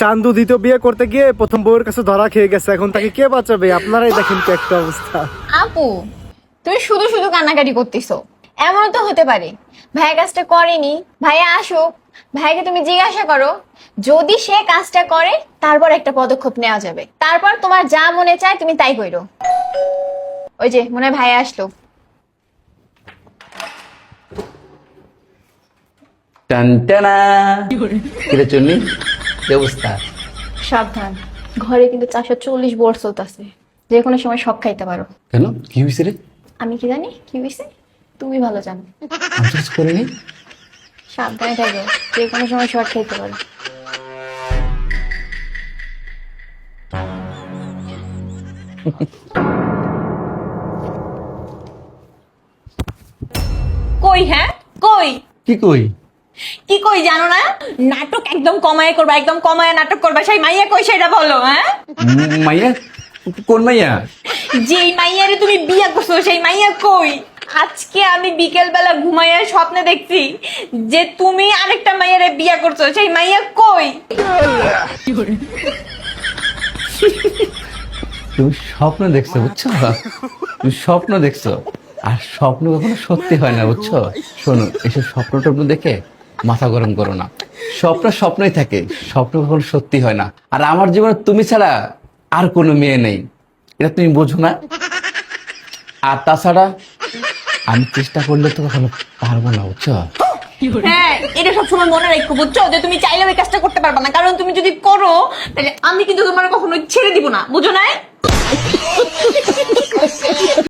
চান্দু দ্বিতীয় বিয়ে করতে গিয়ে প্রথম বউয়ের কাছে ধরা খেয়ে গেছে, এখন তাকে কে বাঁচাবে? আপনারাই দেখেন কি একটা অবস্থা। আপু তুমি শুধু শুধু কান্নাকাটি করতেছো, এমন তো হতে পারে ভাইয়া কাজটা করেনি, ভাইয়া আসুক, ভাইকে তুমি জিজ্ঞাসা করো, যদি সে কাজটা করে তারপর একটা পদক্ষেপ নেওয়া যাবে, তারপর তোমার যা মনে চায় তুমি তাই কইরো। ওই যে মনে হয় ভাইয়া আসলো। টানটানা কিরে চুন্নি, কি অবস্থা? সাবধান, ঘরে কিন্তু 440 বোর্ড চলতেছে, যে কোনো সময় শক খাইতে পারো। কেন, কি হয়েছে রে? আমি কি জানি কি হয়েছে, তুমি ভালো জানো। আমি কিছু করিনি। সাবধানে থাকো, যে কোনো সময় শর্ট খাইতে পারো। কই হ্যাঁ কই কি কই? কি কই জানো না? নাটক একদম কমায় করবা, একদম কমায় নাটক করবা। সেই মাইয়া কই সেটা বলো। হ্যাঁ, মাইয়া? কোন মাইয়া? যেই মাইয়ারে তুমি বিয়ে করছো সেই মাইয়া কই? আজকে আমি বিকেল বেলা ঘুমাইয়া স্বপ্নে দেখছি যে তুমি আরেকটা মাইয়ারে বিয়ে করছো, সেই মাইয়া কই? তুমি স্বপ্ন দেখছো, বুঝছো? তুমি স্বপ্ন দেখছো, আর স্বপ্ন কখনো সত্যি হয় না, বুঝছো? শোনো, এসব স্বপ্ন টপ্ন দেখে মাথা গরম করো না। স্বপ্ন স্বপ্নই থাকে, স্বপ্ন কখনো সত্যি হয় না। আর আমার জীবনে তুমি ছাড়া আর কোনো মেয়ে নেই, এটা তুমি বোঝো না। আর তাছাড়া আমি চেষ্টা করলে তো কখনো পারবো না, বুঝছো? হ্যাঁ, এটা সবসময় মনে রাখো, বুঝছো? যে তুমি চাইলেও এই কাজটা করতে পারবে না, কারণ তুমি যদি করো তাহলে আমি কিন্তু তোমার কখনো ছেড়ে দিব না, বুঝো না?